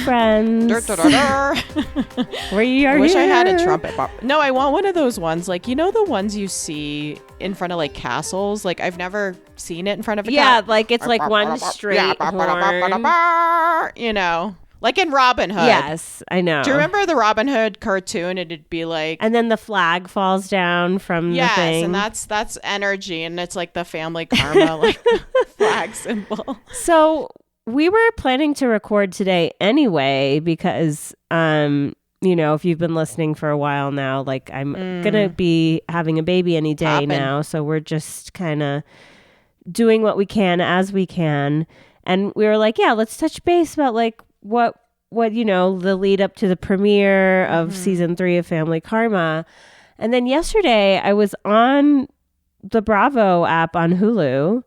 friends. We are I wish I had a here. trumpet. No, I want one of those ones. Like, you know, the ones you see in front of like castles. Like, I've never seen it in front of a castle. like it's like one straight horn. You know, like in Robin Hood. Yes, I know. Do you remember the Robin Hood cartoon? It'd be like, And then the flag falls down from the thing. and that's energy, and it's like the family karma, like flag symbol. So we were planning to record today anyway because, you know, if you've been listening for a while now, like I'm gonna be having a baby any day now, so we're just kind of doing what we can as we can. And we were like, yeah, let's touch base about like what you know, the lead up to the premiere of season 3 of Family Karma. And then yesterday I was on the Bravo app on Hulu,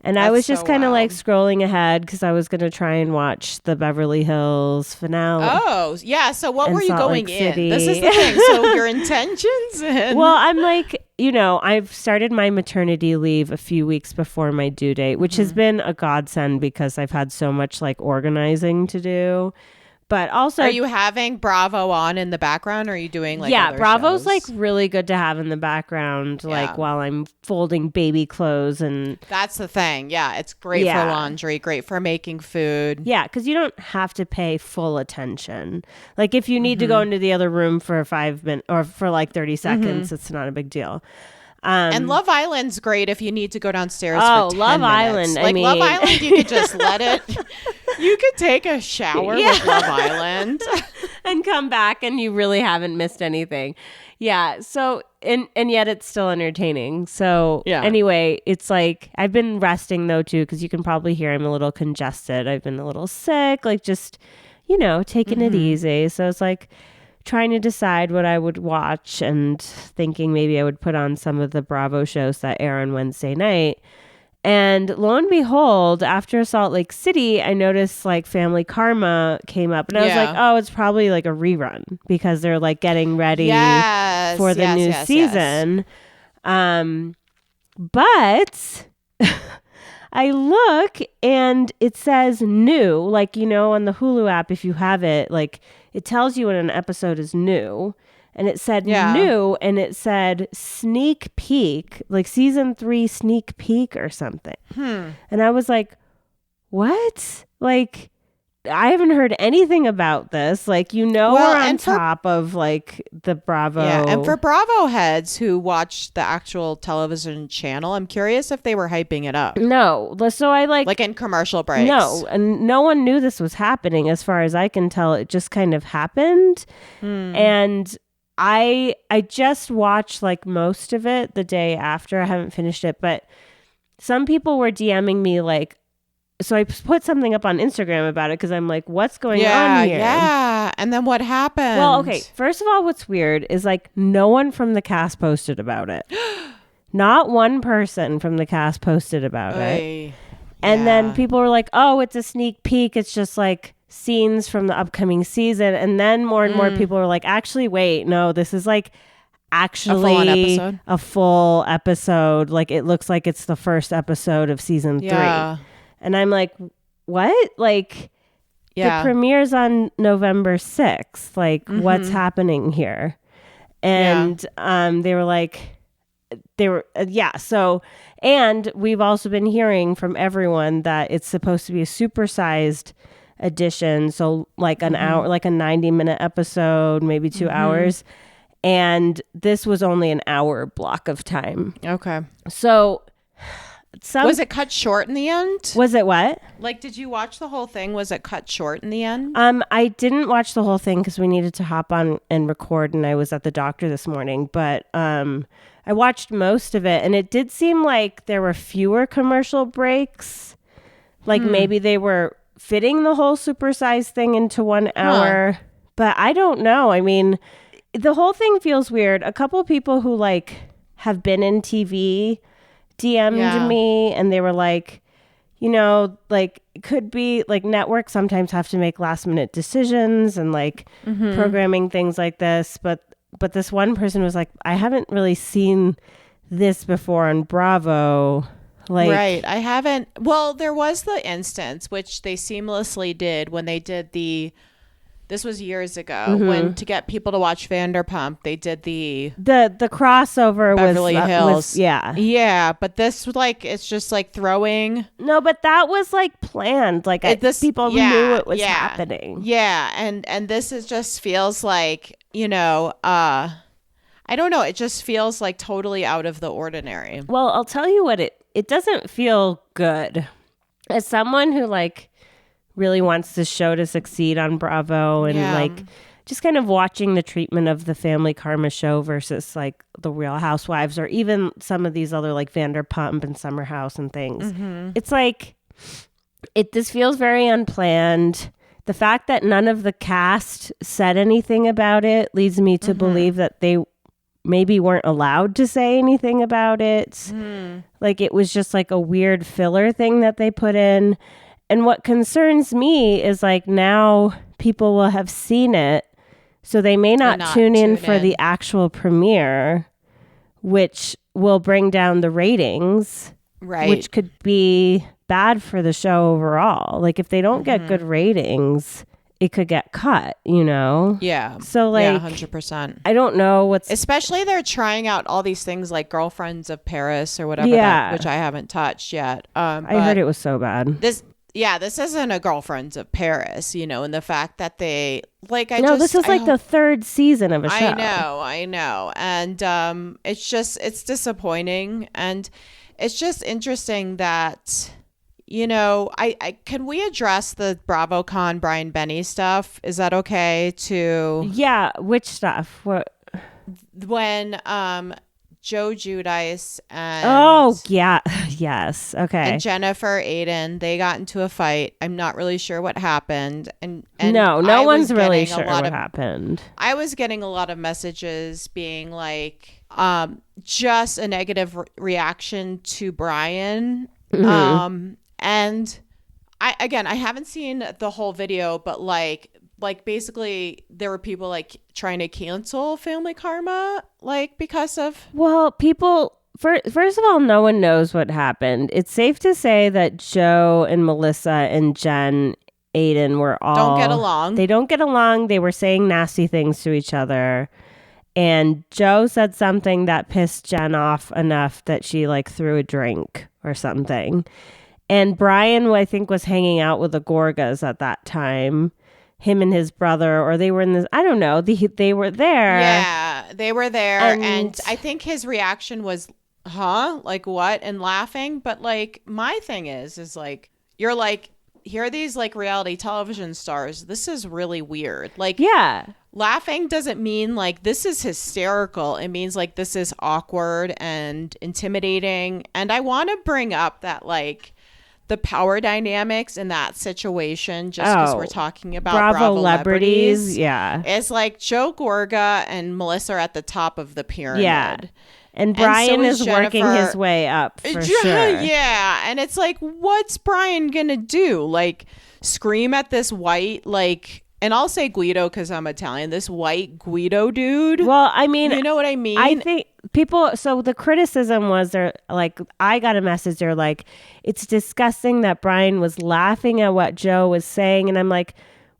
and I was just kind of like scrolling ahead because I was going to try and watch the Beverly Hills finale. Oh, yeah. So what were you Salt going Lake in? City. This is the thing. So your intentions and... Well, I'm like, you know, I've started my maternity leave a few weeks before my due date, which has been a godsend because I've had so much like organizing to do. But also, are you having Bravo on in the background, or are you doing like other Bravo's shows? like really good to have in the background, like while I'm folding baby clothes. And that's the thing. Yeah, it's great for laundry, great for making food. Yeah, because you don't have to pay full attention. Like if you need to go into the other room for 5 minutes or for like 30 seconds, it's not a big deal. And Love Island's great if you need to go downstairs for 10 Love minutes. Island. Like Love Island, you could just let it. You could take a shower with Love Island. And come back and you really haven't missed anything. Yeah. So, and yet it's still entertaining. So anyway, it's like, I've been resting though too, because you can probably hear I'm a little congested. I've been a little sick, like just, you know, taking it easy. So it's like trying to decide what I would watch and thinking maybe I would put on some of the Bravo shows that air on Wednesday night. And lo and behold, after Salt Lake City, I noticed like Family Karma came up. And I was like, oh, it's probably like a rerun because they're like getting ready for the new season. But I look and it says new, like, you know, on the Hulu app, if you have it, like it tells you when an episode is new. And it said new, and it said sneak peek, like season 3 sneak peek or something. And I was like, what? Like, I haven't heard anything about this. Like, you know, we're on top of like the Bravo. Yeah, and for Bravo heads who watch the actual television channel, I'm curious if they were hyping it up. No. So I like in commercial breaks. No, and no one knew this was happening as far as I can tell. It just kind of happened. And I just watched like most of it the day after. I haven't finished it, but some people were DMing me like, so I put something up on Instagram about it because I'm like, what's going on here? Yeah. And then what happened? Well, okay. First of all, what's weird is like no one from the cast posted about it. Not one person from the cast posted about it. And then people were like, oh, it's a sneak peek. It's just like scenes from the upcoming season. And then more and more people were like, actually, wait, no, this is like actually a full episode. Like it looks like it's the first episode of season 3. And I'm like, what? Like the premiere's on November 6th. Like what's happening here? And they were like, so, and we've also been hearing from everyone that it's supposed to be a supersized edition. So like an hour, like a 90-minute episode, maybe 2 hours. And this was only an hour block of time. Okay. So was it cut short in the end? Was it what? Like, did you watch the whole thing? Was it cut short in the end? I didn't watch the whole thing because we needed to hop on and record, and I was at the doctor this morning. But I watched most of it, and it did seem like there were fewer commercial breaks. Like maybe they were fitting the whole supersized thing into 1 hour. But I don't know. I mean, the whole thing feels weird. A couple people who like have been in TV DM'd me, and they were like, you know, like it could be like networks sometimes have to make last minute decisions and like programming things like this. But this one person was like, I haven't really seen this before on Bravo. Like, right. I haven't. Well, there was the instance, which they seamlessly did when they did the This was years ago when to get people to watch Vanderpump, they did the crossover Beverly Hills. Yeah, but this like it's just like throwing. No, but that was like planned. Like people knew it was happening. Yeah, and this is just feels like, I don't know. It just feels like totally out of the ordinary. Well, I'll tell you what, it doesn't feel good. As someone who like really wants the show to succeed on Bravo and like just kind of watching the treatment of the Family Karma show versus like the Real Housewives or even some of these other like Vanderpump and Summer House and things. It's like this feels very unplanned. The fact that none of the cast said anything about it leads me to believe that they maybe weren't allowed to say anything about it. Like it was just like a weird filler thing that they put in. And what concerns me is like now people will have seen it, so they may not tune in for the actual premiere, which will bring down the ratings, right? Which could be bad for the show overall. Like if they don't get good ratings, it could get cut, Yeah. So like 100%. I don't know especially they're trying out all these things like Girlfriends of Paris or whatever, which I haven't touched yet. I heard it was so bad. This isn't a Girlfriends of Paris, and the fact that they like, this is like the third season of a show. I know. And it's disappointing. And it's just interesting that, can we address the BravoCon Brian Benny stuff? Is that okay to? Yeah. Which stuff? What? When, Joe Giudice and yes, okay, and Jennifer Aiden, they got into a fight. I'm not really sure what happened, and no one's really sure what happened. I was getting a lot of messages being like, just a negative reaction to Brian, and I haven't seen the whole video, but like basically there were people like trying to cancel Family Karma because of people. First of all, no one knows what happened. It's safe to say that Joe and Melissa and Jen Aiden were all don't get along. They don't get along. They were saying nasty things to each other, and Joe said something that pissed Jen off enough that she like threw a drink or something. And Brian, I think, was hanging out with the Gorgas at that time. Him and his brother, or they were in this, I don't know. They were there. Yeah, they were there. And I think his reaction was, huh? Like what? And laughing. But like, my thing is like, you're like, here are these like reality television stars. This is really weird. Like, yeah. Laughing doesn't mean like this is hysterical. It means like this is awkward and intimidating. And I want to bring up that like, the power dynamics in that situation, just because we're talking about Bravo celebrities. Yeah. It's like Joe Gorga and Melissa are at the top of the pyramid. Yeah. And Brian is working his way up for sure. Yeah. And it's like, what's Brian going to do? Like scream at this white, like, and I'll say Guido because I'm Italian, this white Guido dude. Well, I mean, you know what I mean? I think so the criticism was I got a message, they're like, it's disgusting that Brian was laughing at what Joe was saying. And I'm like,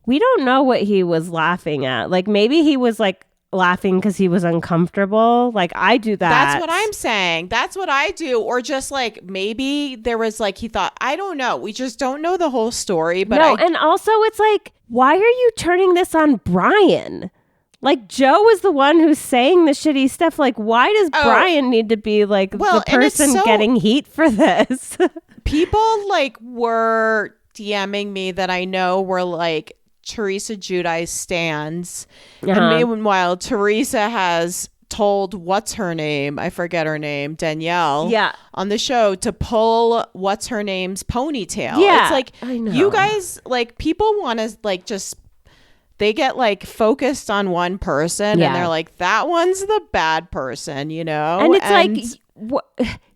we don't know what he was laughing at. Like maybe he was like laughing because he was uncomfortable. Like I do that. That's what I'm saying. That's what I do. Or just like maybe there was like he thought, I don't know. We just don't know the whole story. But and also it's like, why are you turning this on Brian? Like Joe was the one who's saying the shitty stuff. Like why does Brian need to be like the person getting heat for this? People like were DMing me that I know were like Teresa Giudice stands. And meanwhile, Teresa has told what's her name? I forget her name, Danielle. Yeah. On the show to pull what's her name's ponytail. Yeah. It's like I know. You guys like people want to like just they get like focused on one person and they're like, that one's the bad person, And it's like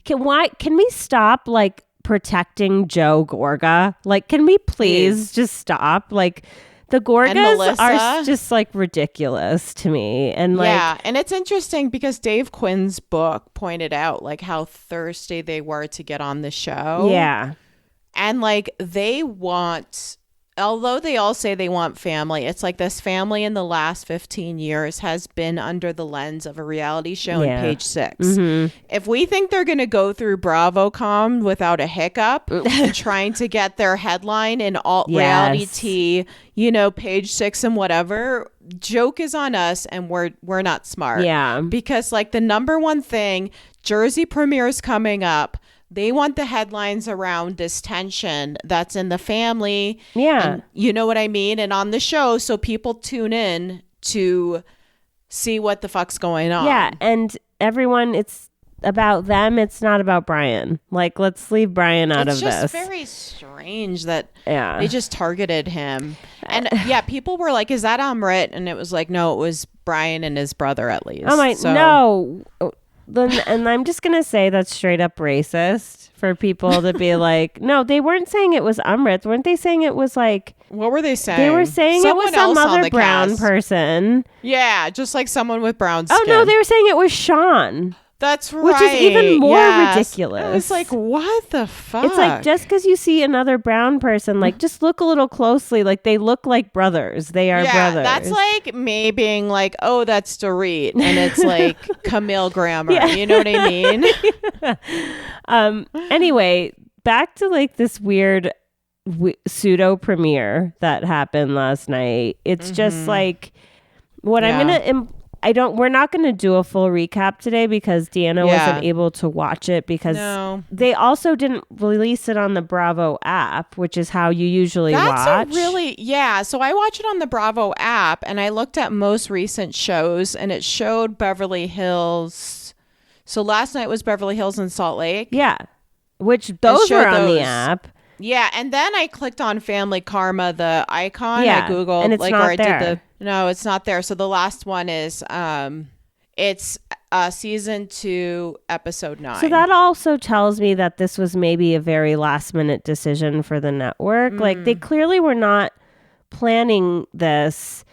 can we stop like protecting Joe Gorga? Like, can we please just stop? Like the Gorgas are just like ridiculous to me. And like, yeah. And it's interesting because Dave Quinn's book pointed out like how thirsty they were to get on the show. Yeah. And like they want although they all say they want family, it's like this family in the last 15 years has been under the lens of a reality show in Page 6. If we think they're going to go through BravoCom without a hiccup and trying to get their headline in all reality T, Page 6 and whatever, joke is on us, and we're not smart. Yeah. Because like the number one thing, Jersey premieres coming up. They want the headlines around this tension that's in the family. Yeah. And you know what I mean? And on the show, so people tune in to see what the fuck's going on. Yeah. And everyone, it's about them. It's not about Brian. Like, let's leave Brian out of this. It's just very strange that they just targeted him. And people were like, is that Amrit? And it was like, no, it was Brian and his brother at least. Oh my, no. And I'm just going to say that's straight up racist for people to be like, no, they weren't saying it was Amrit. Weren't they saying it was like... What were they saying? They were saying someone it was some other brown cast. Person. Yeah, just like someone with brown skin. Oh, no, they were saying it was Sean. That's right. Which is even more ridiculous. I was like, what the fuck? It's like, just because you see another brown person, like, just look a little closely. Like, they look like brothers. They are brothers. That's like me being like, oh, that's Dorit. And it's like Camille Grammer. Yeah. You know what I mean? Anyway, back to like this weird pseudo premiere that happened last night. It's just like what I'm going to... we're not going to do a full recap today because Deanna wasn't able to watch it because they also didn't release it on the Bravo app, which is how you usually watch. So I watch it on the Bravo app and I looked at most recent shows and it showed Beverly Hills. So last night was Beverly Hills and Salt Lake. Yeah. Which those were on the app. Yeah, and then I clicked on Family Karma, the icon. I Googled, and it's not there. No, it's not there. So the last one is, it's season 2, episode 9. So that also tells me that this was maybe a very last minute decision for the network. Like they clearly were not planning this,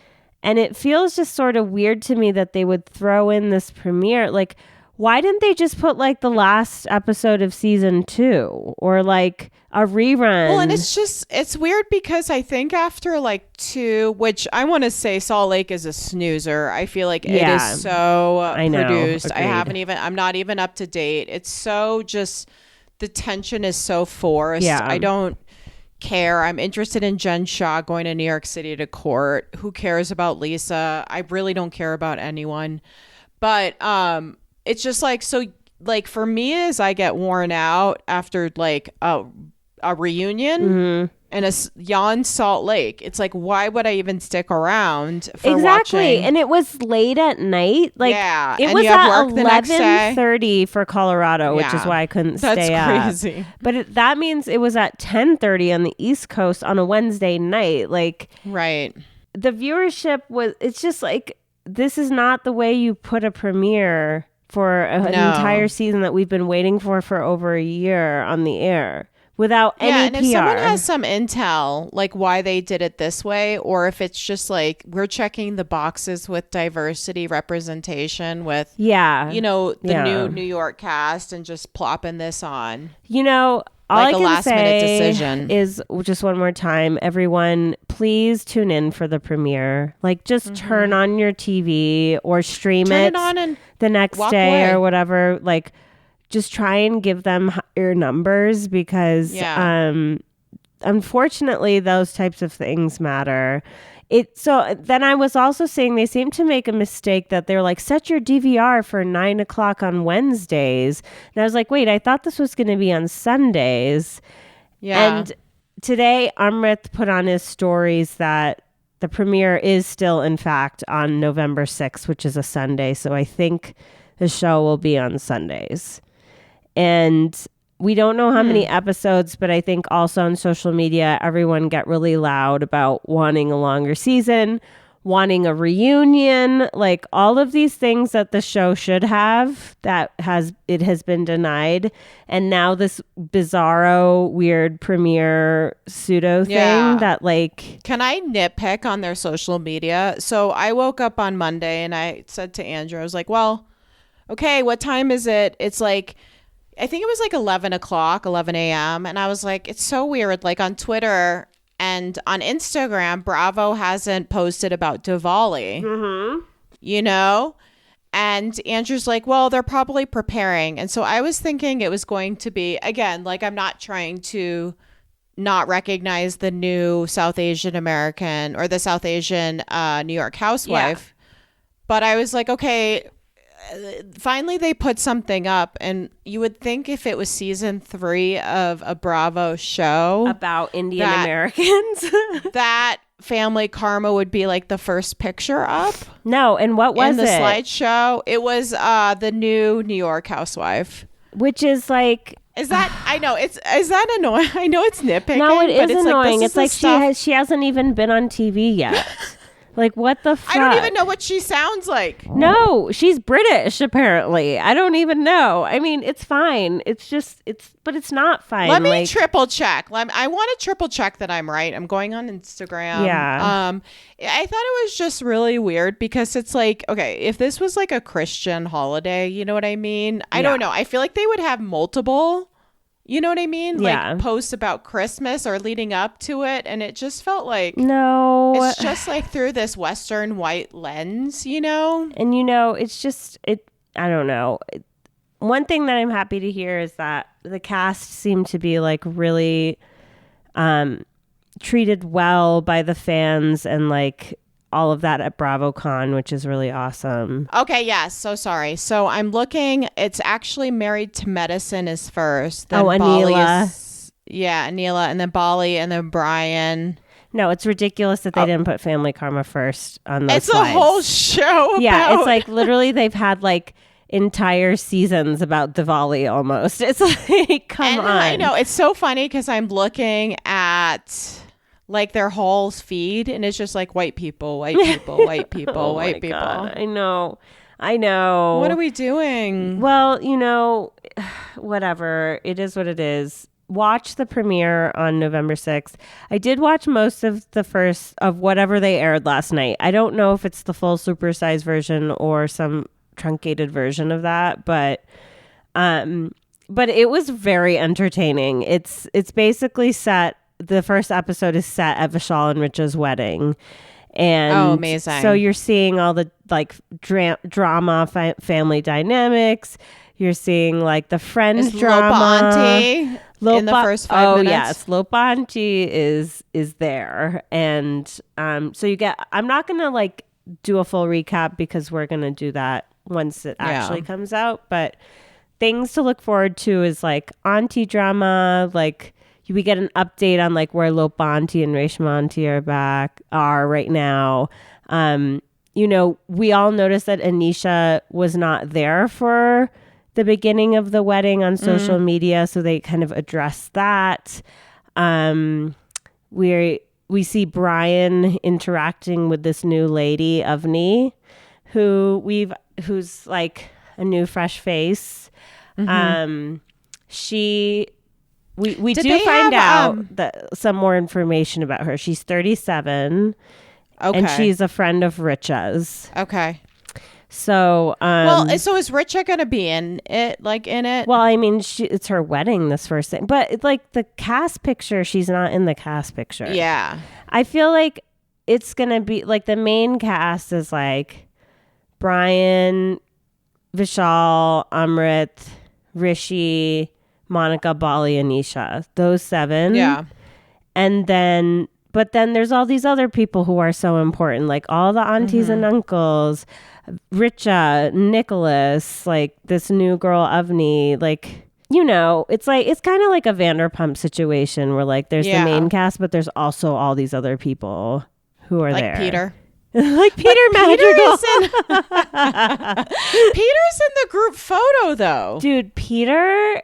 and it feels just sort of weird to me that they would throw in this premiere. Like, why didn't they just put like the last episode of season 2 or like a rerun? Well, and it's weird because I think after like 2, which I want to say Salt Lake is a snoozer. I feel like it is so produced. Agreed. I'm not even up to date. It's so just, the tension is so forced. Yeah. I don't care. I'm interested in Jen Shah going to New York City to court. Who cares about Lisa? I really don't care about anyone. But, it's just like, so like for me, as I get worn out after like a reunion and a Yon Salt Lake, it's like, why would I even stick around for watching? And it was late at night. Like, it and was you have at work the next day. 11:30 for Colorado, which is why I couldn't stay up. That's crazy. But that means it was at 10:30 on the East Coast on a Wednesday night. Like, right. The viewership was, it's just like, this is not the way you put a premiere for an entire season that we've been waiting for over a year on the air without any and PR. If someone has some intel, like why they did it this way, or if it's just like we're checking the boxes with diversity representation with, the new New York cast and just plopping this on. All like I a can last minute say decision. Is just one more time, everyone, please tune in for the premiere. Like, just turn on your TV or stream it on and the next day or whatever. Like, just try and give them higher numbers because, unfortunately, those types of things matter. So then I was also saying they seem to make a mistake that they're like, set your DVR for 9:00 on Wednesdays. And I was like, wait, I thought this was going to be on Sundays. Yeah. And today Amrit put on his stories that the premiere is still, in fact, on November 6th, which is a Sunday. So I think the show will be on Sundays. And we don't know how many episodes, but I think also on social media, everyone got really loud about wanting a longer season, wanting a reunion, like all of these things that the show should have has been denied. And now this bizarro, weird premiere pseudo thing that like... Can I nitpick on their social media? So I woke up on Monday and I said to Andrew, I was like, well, okay, what time is it? It's like... I think it was like 11 a.m. And I was like, it's so weird. Like on Twitter, And on Instagram, Bravo hasn't posted about Diwali, you know? And Andrew's like, well, they're probably preparing. And so I was thinking it was going to be, again, like I'm not trying to not recognize the new South Asian American or the South Asian New York housewife. Yeah. But I was like, okay, finally they put something up. And you would think if it was season 3 of a Bravo show about Indian Americans, that family karma would be like the first picture up. No, and what was in the slideshow? It was the new New York housewife, which is like, is that I know it's is that annoying? I know it's nitpicking. No, it is it's annoying. Like, it's like she hasn't even been on TV yet. Like, what the fuck? I don't even know what she sounds like. No, she's British, apparently. I don't even know. I mean, it's fine. But it's not fine. Let me triple check. I want to triple check that I'm right. I'm going on Instagram. Yeah. I thought it was just really weird because it's like, okay, if this was like a Christian holiday, you know what I mean? I don't know. I feel like they would have multiple, you know what I mean? Yeah. Like posts about Christmas or leading up to it. And it just felt like, no, it's just like through this Western white lens, you know? And, you know, it's just, I don't know. One thing that I'm happy to hear is that the cast seemed to be like really treated well by the fans and like all of that at BravoCon, which is really awesome. Okay, yes. So sorry. So I'm looking. It's actually Married to Medicine is first. Then Anila. Anila, and then Bali, and then Brian. No, it's ridiculous that they didn't put Family Karma first on those slides. It's a whole show. Yeah, it's like literally they've had like entire seasons about Diwali almost. It's like, come on. I know. It's so funny because I'm looking at like their whole feed and it's just like white people, white people, white people, oh white people. God, I know. What are we doing? Well, you know, whatever. It is what it is. Watch the premiere on November 6th. I did watch most of the first of whatever they aired last night. I don't know if it's the full supersized version or some truncated version of that, but it was very entertaining. It's basically set. The first episode is set at Vishal and Richa's wedding. And amazing. So you're seeing all the like drama, family dynamics. You're seeing like the friends drama. Lopa Auntie in the first 5 minutes. Oh yes, Lopa Auntie is there, and so you get. I'm not gonna like do a full recap because we're gonna do that once it actually comes out. But things to look forward to is like auntie drama, like. We get an update on like where Lopa Auntie and Reshma Auntie are right now. You know, we all noticed that Anisha was not there for the beginning of the wedding on social media, so they kind of addressed that. We see Brian interacting with this new lady, Avni, who's like a new fresh face. We do find out some more information about her. She's 37. Okay. And she's a friend of Richa's. Okay. So, so is Richa going to be in it? Well, I mean, it's her wedding this first thing. But it's like the cast picture, she's not in the cast picture. Yeah. I feel like it's going to be like the main cast is like Brian, Vishal, Amrit, Rishi, Monica, Bali, Anisha, those 7. Yeah. And then, but then there's all these other people who are so important, like all the aunties and uncles, Richa, Nicholas, like this new girl, Avni, like, you know, it's like, it's kind of like a Vanderpump situation where like there's the main cast, but there's also all these other people who are there. Like Peter. Like Peter Madrigal. Peter's in the group photo though. Dude, Peter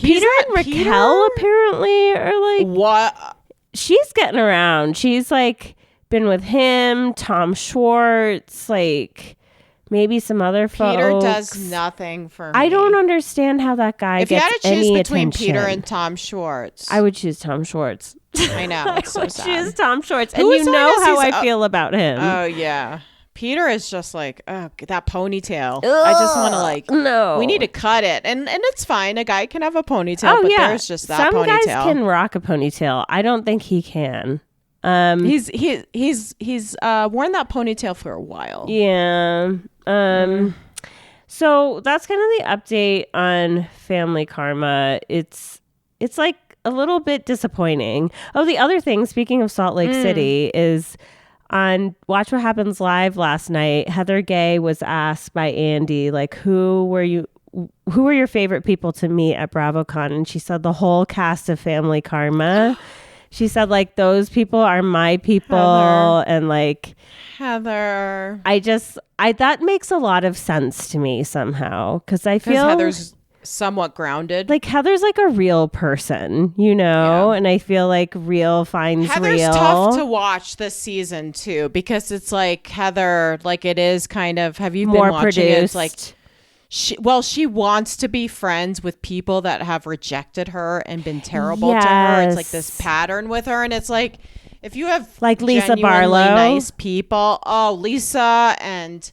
and Raquel apparently are like, what? She's getting around. She's like been with him, Tom Schwartz, like maybe some other folks. Peter does nothing for me. I don't understand how that guy gets any attention. If you had to choose between Peter and Tom Schwartz, I would choose Tom Schwartz. I know. It's so sad. Choose Tom Schwartz. And you know how I feel about him. Oh, yeah. Peter is just like, oh, that ponytail. I just want to like, no. We need to cut it, and it's fine. A guy can have a ponytail, but there's just that Some ponytail. guys can rock a ponytail. I don't think he can. He's worn that ponytail for a while. Yeah. So that's kind of the update on Family Karma. It's like a little bit disappointing. Oh, the other thing, speaking of Salt Lake City, is on Watch What Happens Live last night, Heather Gay was asked by Andy, like, who were your favorite people to meet at BravoCon? And she said the whole cast of Family Karma. She said, like, those people are my people. Heather. And like Heather. That makes a lot of sense to me somehow. Because I feel Heather's somewhat grounded. Like Heather's like a real person, you know, and I feel like real finds Heather's real. Tough to watch this season too, because it's like Heather, like it is kind of, have you more been watching produced. it? It's like she wants to be friends with people that have rejected her and been terrible to her. It's like this pattern with her, and it's like if you have like Lisa genuinely Barlow, nice people, Lisa and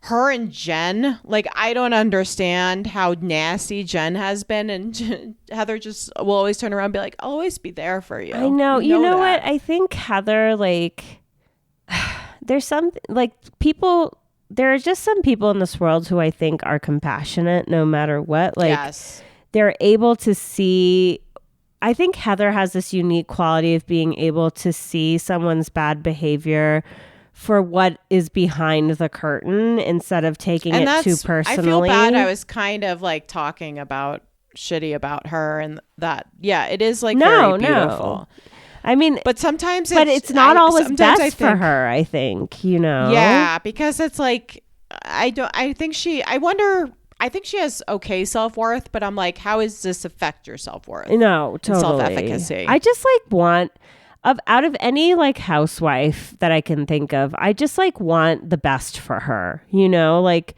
her and Jen, like I don't understand how nasty Jen has been, and Heather just will always turn around and be like, I'll always be there for you. I know. You know what? I think Heather, like, there's some like people. There are just some people in this world who I think are compassionate no matter what. Like, they're able to see. I think Heather has this unique quality of being able to see someone's bad behavior for what is behind the curtain instead of taking it too personally. I feel bad. I was kind of like talking about shitty about her, and that, yeah, it is like very beautiful. I mean, but sometimes it's not always best for her, I think, you know? Yeah, because it's like, I think she has okay self-worth, but I'm like, how does this affect your self-worth? No, totally. Self-efficacy. I just like want, out of any like housewife that I can think of, I just like want the best for her, you know? Like,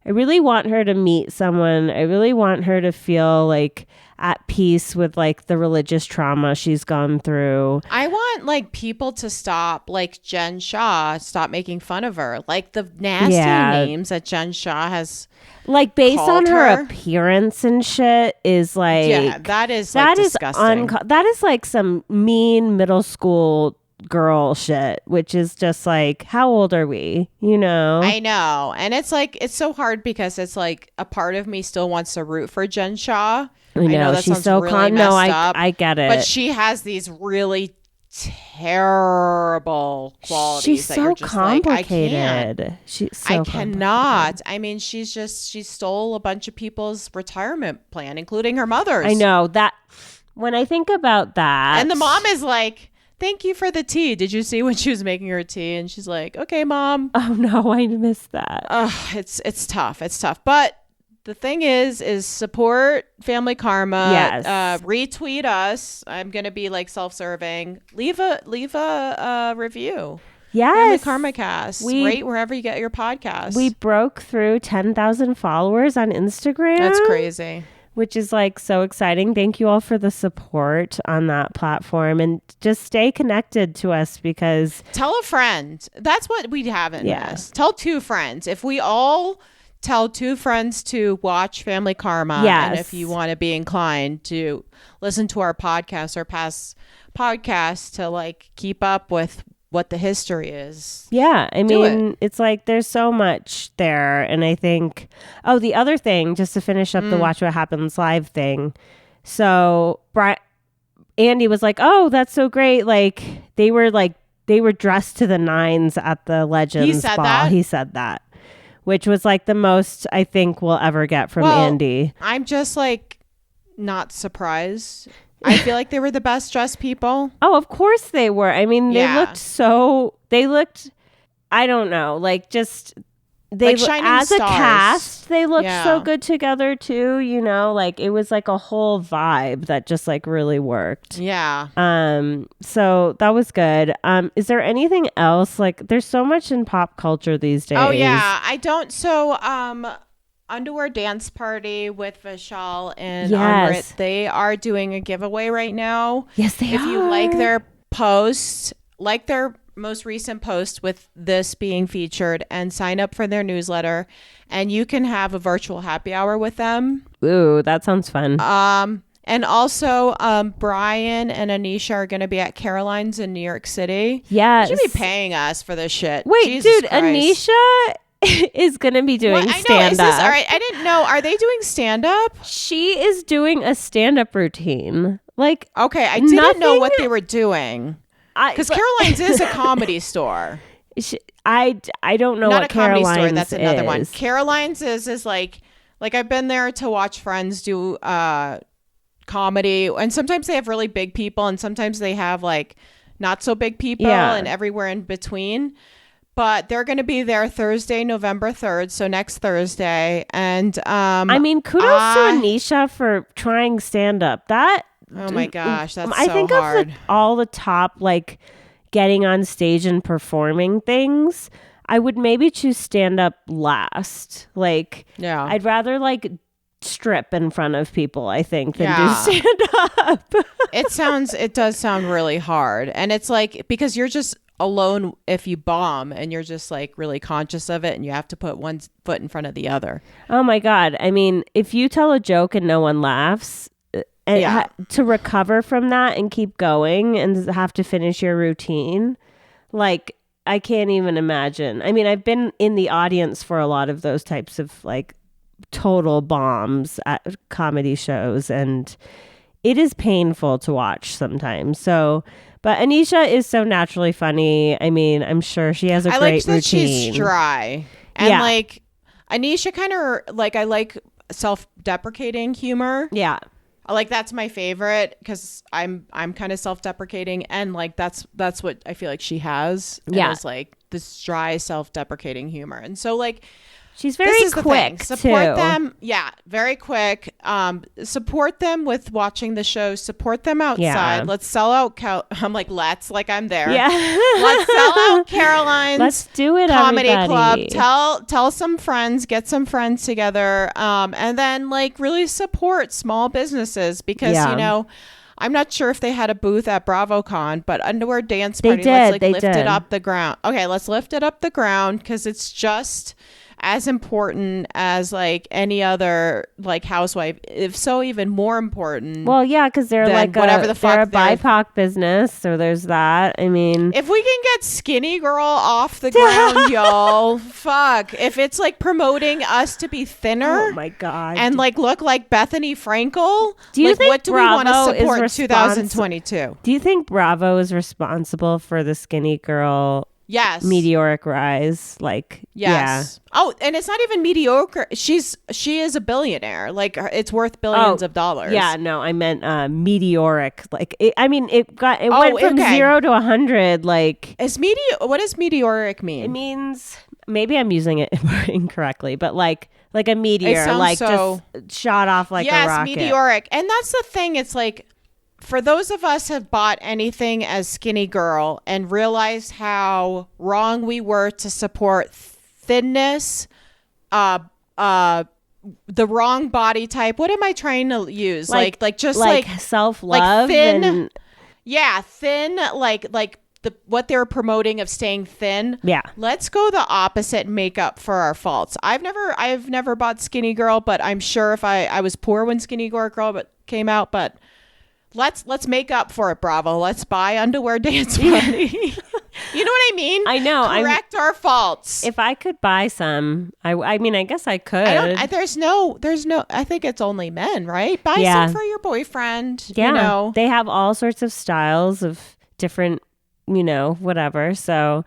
I really want her to meet someone. I really want her to feel like at peace with like the religious trauma she's gone through. I want like people to stop, like Jen Shah, stop making fun of her. Like the nasty names that Jen Shah has, like based on her appearance and shit, is like, yeah, that is disgusting. That is like some mean middle school girl shit, which is just like, how old are we, you know? I know. And it's like, it's so hard because it's like a part of me still wants to root for Jen Shah. I know that she's so really messed up, I get it, but she has these really terrible qualities. She's that so you're just complicated. Like, I cannot. I mean, she stole a bunch of people's retirement plan, including her mother's. I know that. When I think about that, and the mom is like, thank you for the tea. Did you see when she was making her tea? And she's like, okay, mom. Oh no, I missed that. It's tough. It's tough. But the thing is support Family Karma. Yes. Retweet us. I'm gonna be like self-serving. Leave a review. Yes. Family Karma Cast. Rate wherever you get your podcast. We broke through 10,000 followers on Instagram. That's crazy. Which is like so exciting. Thank you all for the support on that platform, and just stay connected to us, because tell a friend. That's what we haven't missed. Tell 2 friends. If we all tell 2 friends to watch Family Karma, and if you want to be inclined to listen to our podcast or past podcasts to like keep up with what the history is. Yeah. I mean, it's like there's so much there. And I think, the other thing, just to finish up the Watch What Happens Live thing. So Andy was like, oh, that's so great. Like they were dressed to the nines at the Legends ball. He said that. Which was like the most I think we'll ever get from Andy. I'm just like not surprised. I feel like they were the best dressed people. Oh, of course they were. I mean, they looked, I don't know, like just, they like as stars. A cast, they looked so good together too, you know, like it was like a whole vibe that just like really worked. Yeah. So that was good. Is there anything else? Like there's so much in pop culture these days. Oh yeah. I don't. So, Underwear Dance Party with Vishal and Amrit, they are doing a giveaway right now. Yes, they are. If you like their post, like their most recent post with this being featured and sign up for their newsletter, and you can have a virtual happy hour with them. Ooh, that sounds fun. And also, Brian and Anisha are going to be at Caroline's in New York City. Yes. You should be paying us for this shit. Wait, Jesus dude, Christ. Anisha is going to be doing stand up. All right, I didn't know. Are they doing stand up? She is doing a stand up routine. Like, okay, I didn't know what they were doing. Because Caroline's is a comedy store. I don't know Not what a comedy Caroline's store. That's another is. one. Caroline's is like I've been there to watch friends do comedy, and sometimes they have really big people, and sometimes they have like not so big people, and everywhere in between. But they're going to be there Thursday, November 3rd, so next Thursday. And I mean, kudos to Anisha for trying stand up. Oh my gosh, that's I so think hard. Of all the top, like, getting on stage and performing things, I would maybe choose stand up last. Like, yeah, I'd rather like strip in front of people, I think, than do stand up. It does sound really hard. And it's like, because you're just alone if you bomb, and you're just like really conscious of it, and you have to put one foot in front of the other. Oh my God. I mean, if you tell a joke and no one laughs, and to recover from that and keep going and have to finish your routine, like, I can't even imagine. I mean, I've been in the audience for a lot of those types of like total bombs at comedy shows, and it is painful to watch sometimes. So, but Anisha is so naturally funny. I mean, I'm sure she has a great like that routine. She's dry. And like Anisha kind of like, I like self-deprecating humor. Yeah. Like that's my favorite, because I'm kind of self-deprecating, and like that's what I feel like she has. Is like this dry self-deprecating humor. And so like she's very quick. Support them. Yeah, very quick. Support them with watching the show. Support them outside. Yeah. Let's sell out. I'm like, like I'm there. Yeah. Let's sell out Caroline's. Let's do it, comedy everybody. club. Tell some friends. Get some friends together. And then like really support small businesses, because you know, I'm not sure if they had a booth at BravoCon, but Underwear Dance Party. Let's lift it up the ground. Okay, let's lift it up the ground, because it's just as important as like any other like housewife, if so even more important. Well, yeah, because they're like whatever the fuck they're a BIPOC business, so there's that. I mean, if we can get Skinny Girl off the ground, y'all, fuck. If it's like promoting us to be thinner, oh my God, and like look like Bethany Frankel, do you think what do we want to support in 2022? Do you think Bravo is responsible for the Skinny Girl? Yes. Meteoric rise, like, yes. Yeah. Oh, and it's not even mediocre. She is a billionaire. Like, it's worth billions of dollars. Yeah, no, I meant meteoric. Like, it went from 0 to 100. Like, what does meteoric mean? It means, maybe I'm using it incorrectly, but like a meteor, like just shot off like a rocket. Yes, meteoric. And that's the thing. It's like, for those of us have bought anything as Skinny Girl and realized how wrong we were to support thinness, the wrong body type. What am I trying to use? Like self-love, like thin. And thin. Like what they were promoting of staying thin. Yeah. Let's go the opposite and make up for our faults. I've never bought Skinny Girl, but I'm sure if I was poor when Skinny Girl came out, but. Let's make up for it, Bravo. Let's buy Underwear Dance Party. You know what I mean? I know. Correct our faults. If I could buy some, I mean, I guess I could. There's no. I think it's only men, right? Buy some for your boyfriend. Yeah. You know, they have all sorts of styles of different, whatever. So.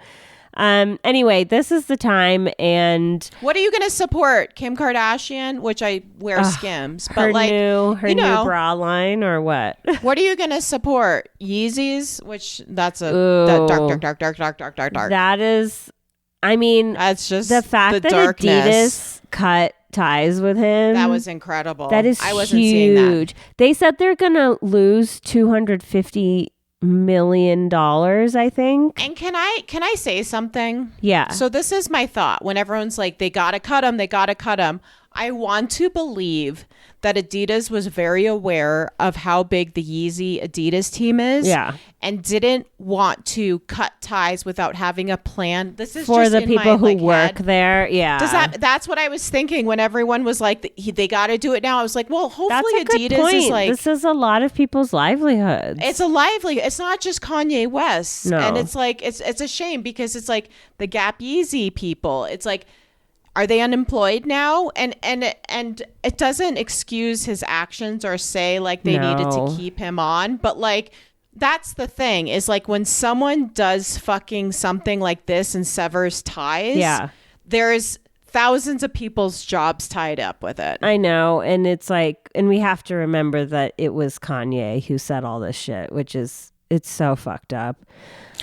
Anyway, this is the time, and what are you going to support? Kim Kardashian, which I wear Skims, but her new bra line, or what? What are you going to support? Yeezys, which that's dark. That is, I mean, that's just the fact that Adidas cut ties with him. That was incredible. That is I wasn't seeing that. They said they're going to lose $250 million, I think. And can I say something? Yeah. So this is my thought. When everyone's like, they gotta cut him. I want to believe that Adidas was very aware of how big the Yeezy Adidas team is. Yeah. And didn't want to cut ties without having a plan. This is for just the in people my, who work head. there. Yeah. That's what I was thinking when everyone was like, they got to do it now. I was like, well, hopefully That's a Adidas good point. is like, this is a lot of people's livelihoods. it's it's not just Kanye West. No. And it's like, it's a shame because it's like the Gap Yeezy people. It's like, are they unemployed now? And it doesn't excuse his actions or say like they needed to keep him on. But like, that's the thing is like when someone does fucking something like this and severs ties, there's thousands of people's jobs tied up with it. I know. And it's like, and we have to remember that it was Kanye who said all this shit, which is, it's so fucked up.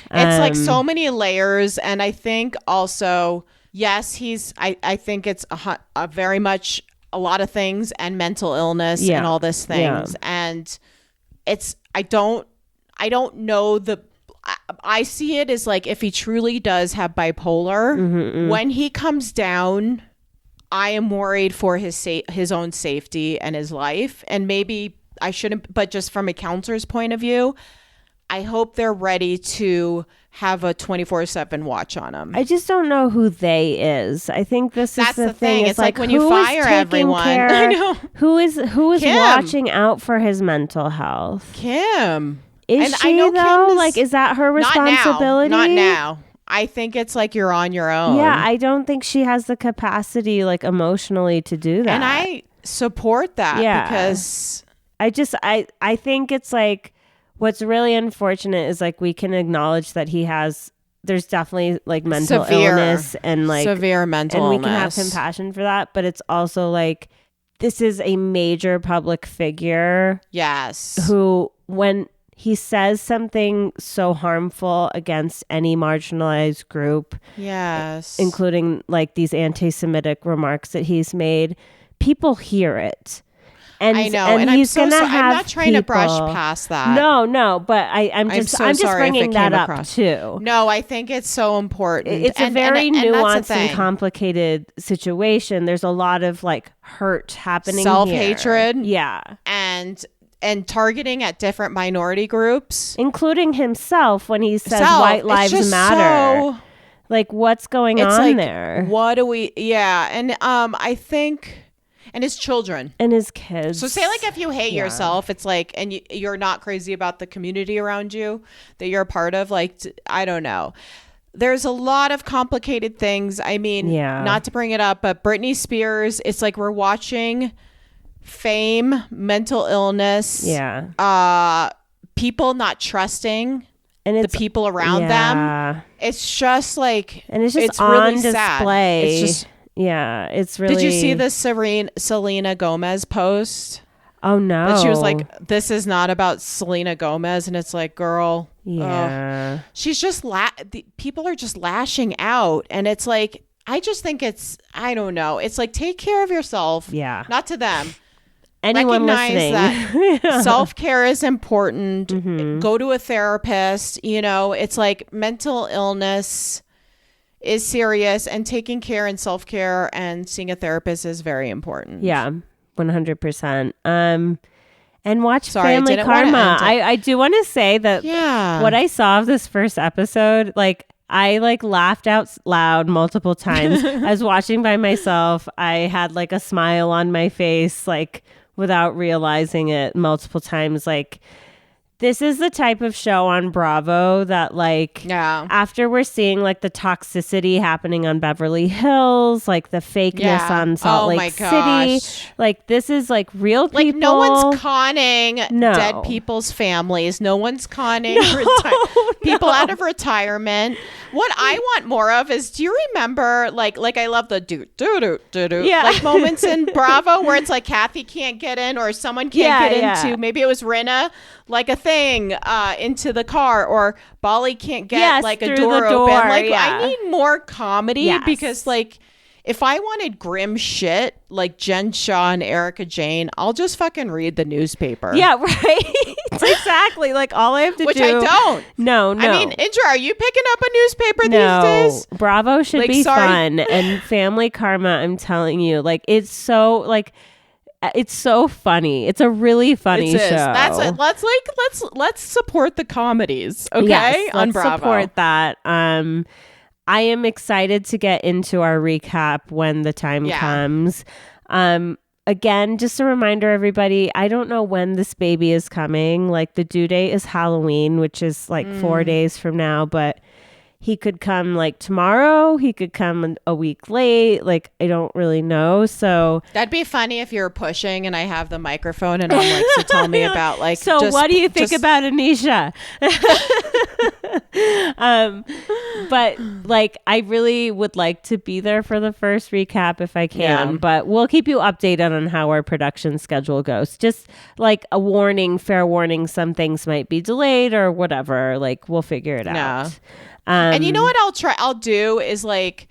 It's like so many layers. And I think also, yes, I think it's a very much a lot of things and mental illness and all this things. Yeah. And it's, I don't know I see it as like if he truly does have bipolar, when he comes down, I am worried for his own safety and his life. And maybe I shouldn't, but just from a counselor's point of view, I hope they're ready to have a 24/7 watch on him. I just don't know who they is. I think that's the thing. It's like when you fire everyone. I know. Who is watching out for his mental health? Kim. Is and she I know though? Kim Like, is that her responsibility? Not now. I think it's like you're on your own. Yeah, I don't think she has the capacity, like emotionally, to do that. And I support that because I think it's like what's really unfortunate is like we can acknowledge that there's definitely like mental illness and like severe mental illness. And we can have compassion for that, but it's also like this is a major public figure. Yes. Who, when he says something so harmful against any marginalized group, yes, including like these anti-Semitic remarks that he's made, people hear it. And I know, and he's I'm not trying to brush past that. No, but I'm just bringing that up too. No, I think it's so important. It's a very nuanced and complicated situation. There's a lot of like hurt happening, self-hatred, and targeting at different minority groups, including himself when he says white lives matter. Like, what's going on there? What do we? Yeah, and I think. And his children. And his kids. So say like if you hate yourself, it's like, and you're not crazy about the community around you that you're a part of. Like, I don't know. There's a lot of complicated things. I mean, not to bring it up, but Britney Spears, it's like we're watching fame, mental illness. Yeah. People not trusting and the people around them. It's just like, and it's just it's on really display. Sad. It's just, yeah, it's really. Did you see the Selena Gomez post? Oh no! But she was like, "This is not about Selena Gomez," and it's like, "Girl, she's just people are just lashing out," and it's like, I just think it's, I don't know, it's like take care of yourself, not to them. Anyone recognize listening, that self-care is important. Go to a therapist. You know, it's like mental illness is serious, and taking care and self-care and seeing a therapist is very important. Yeah, 100%. And watch Family Karma. I do want to say that what I saw of this first episode, like I like laughed out loud multiple times. I was watching by myself. I had like a smile on my face, like without realizing it multiple times. Like, this is the type of show on Bravo that like after we're seeing like the toxicity happening on Beverly Hills, like the fakeness on Salt Lake City, like this is like real people. Like no one's conning dead people's families. No one's conning people out of retirement. What I want more of is, do you remember like I love the do like moments in Bravo where it's like Kathy can't get in or someone can't get into, maybe it was Rinna, like a thing into the car, or Bali can't get like a door open. Like I need more comedy because like if I wanted grim shit like Jen Shaw and Erica Jane, I'll just fucking read the newspaper. Yeah, right. Exactly. Like all I have to Which do. I don't. No. I mean, Indra, are you picking up a newspaper these days? Bravo should Like, be sorry. fun. And Family Karma, I'm telling you, like it's so funny. It's a really funny show. That's it. Let's support the comedies, okay? Yes, on let's Bravo. support that. I am excited to get into our recap when the time comes. Again, just a reminder, everybody, I don't know when this baby is coming. Like the due date is Halloween, which is like 4 days from now, but he could come like tomorrow. He could come a week late. Like, I don't really know. So That'd be funny if you're pushing and I have the microphone and I'm like, so tell me about like. So what do you think about Anisha? But like, I really would like to be there for the first recap if I can, but we'll keep you updated on how our production schedule goes. Just like a warning, fair warning, some things might be delayed or whatever. Like we'll figure it out. And you know what I'll do is like,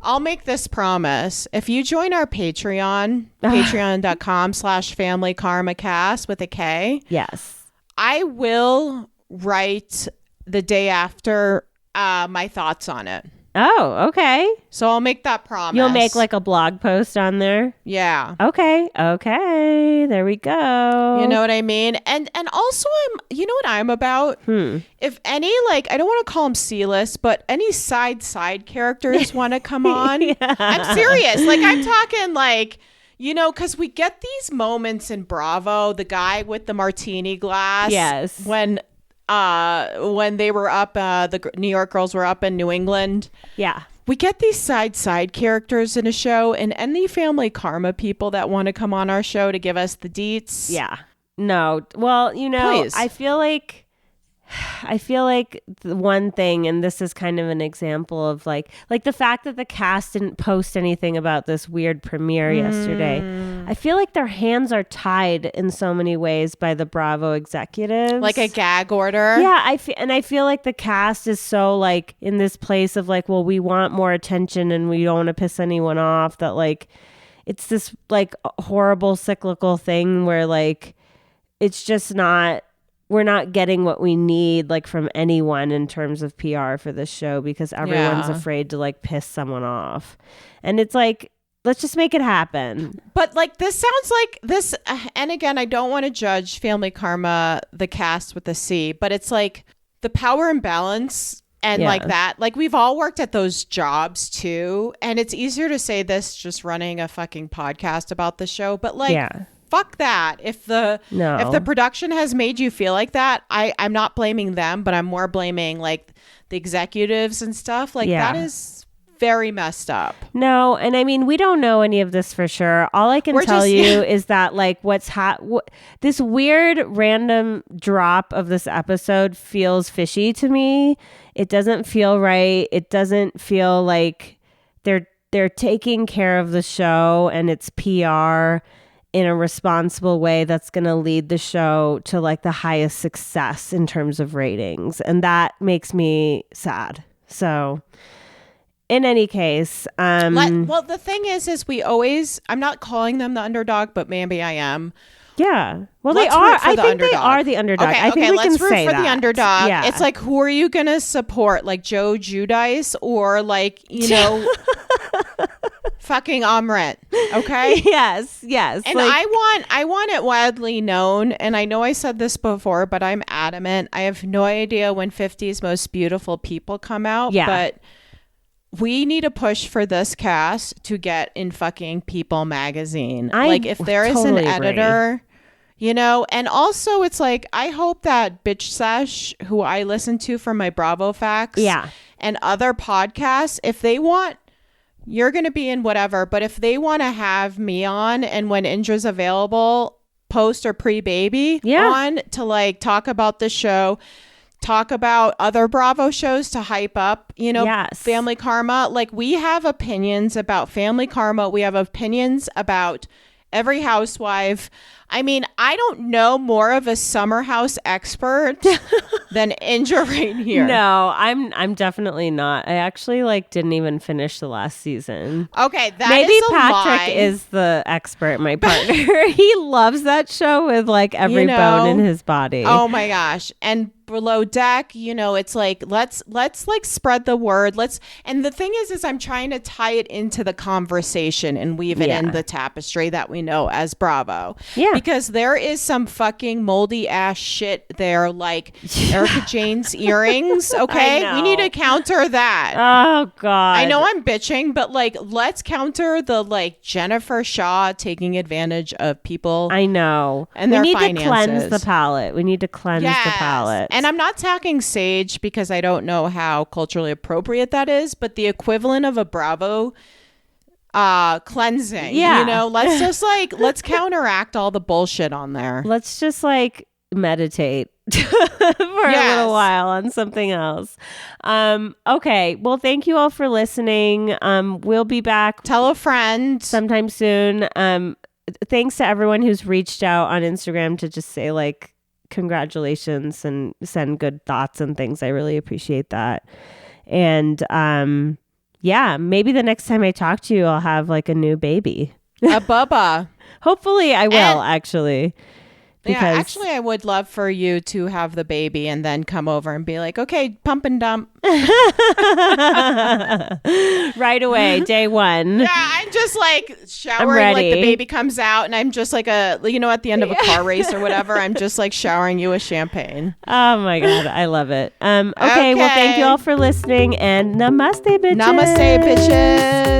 I'll make this promise. If you join our Patreon, patreon.com/familykarmacast with a K. Yes. I will write the day after my thoughts on it. Oh, okay. So I'll make that promise. You'll make like a blog post on there? Yeah. Okay. There we go. You know what I mean? And also you know what I'm about? If any, like, I don't want to call them C-list, but any side characters want to come on. I'm serious. Like, I'm talking like, you know, because we get these moments in Bravo, the guy with the martini glass. Yes. When they were up, the New York girls were up in New England. Yeah. We get these side characters in a show, and any Family Karma people that want to come on our show to give us the deets. Yeah. No. Well, you know, Please. I feel like the one thing, and this is kind of an example of like the fact that the cast didn't post anything about this weird premiere yesterday. I feel like their hands are tied in so many ways by the Bravo executives. Like a gag order. Yeah, I feel like the cast is so like in this place of like, well, we want more attention and we don't want to piss anyone off, that like it's this like horrible cyclical thing where like it's just not, we're not getting what we need like from anyone in terms of PR for this show because everyone's afraid to like piss someone off. And it's like, let's just make it happen. But like this sounds like this, and again, I don't want to judge Family Karma, the cast with the C, but it's like the power imbalance and like that. Like we've all worked at those jobs too, and it's easier to say this just running a fucking podcast about the show, but like fuck that. If the production has made you feel like that, I'm not blaming them, but I'm more blaming like the executives and stuff. Like that is very messed up. No, and I mean, we don't know any of this for sure. All I can tell you is that like this weird random drop of this episode feels fishy to me. It doesn't feel right. It doesn't feel like they're taking care of the show and its PR in a responsible way that's going to lead the show to like the highest success in terms of ratings. And that makes me sad. So in any case, well, the thing is I'm not calling them the underdog, but maybe I am. Yeah. Well, they are. I think they are the underdog. Okay, I think we let's can root say for that. the underdog. Yeah. It's like, who are you going to support? Like Joe Giudice or like, you know, fucking Amrit. Okay. Yes. And like, I want it widely known. And I know I said this before, but I'm adamant. I have no idea when 50's Most Beautiful People come out. Yeah. But we need to push for this cast to get in fucking People magazine. Like if there is an editor, you know, and also it's like, I hope that Bitch Sesh, who I listen to from my Bravo Facts and other podcasts, if they want, you're going to be in whatever, but if they want to have me on and when Indra's available, post or pre-baby on to like talk about the show, talk about other Bravo shows to hype up, you know, Family Karma. Like we have opinions about Family Karma. We have opinions about every housewife. I mean, I don't know more of a summer house expert than Inja right here. No, I'm definitely not. I actually like didn't even finish the last season. Okay, that Maybe is a Patrick lie. is the expert, my partner. He loves that show with like every bone in his body. Oh my gosh. And Below Deck, you know, it's like let's like spread the word. And the thing is I'm trying to tie it into the conversation and weave it in the tapestry that we know as Bravo. Yeah. Because there is some fucking moldy ass shit there, like Erica Jane's earrings. Okay. We need to counter that. Oh God. I know I'm bitching, but like let's counter the like Jennifer Shaw taking advantage of people. I know. And their we need finances. to cleanse the palate. We need to cleanse the palate. And I'm not talking Sage because I don't know how culturally appropriate that is, but the equivalent of a Bravo cleansing. Yeah. You know, let's counteract all the bullshit on there. Let's just like meditate for a little while on something else. Okay. Well, thank you all for listening. We'll be back. Tell a friend sometime soon. Thanks to everyone who's reached out on Instagram to just say like congratulations and send good thoughts and things. I really appreciate that. And maybe the next time I talk to you, I'll have like a new baby. A Bubba. Hopefully I will, actually. Yeah, actually, I would love for you to have the baby and then come over and be like, okay, pump and dump. Right away, day one. Yeah, I'm just like showering, like the baby comes out, and I'm just like at the end of a car race or whatever, I'm just like showering you with champagne. Oh my God, I love it. Okay, well, thank you all for listening, and namaste, bitches. Namaste, bitches.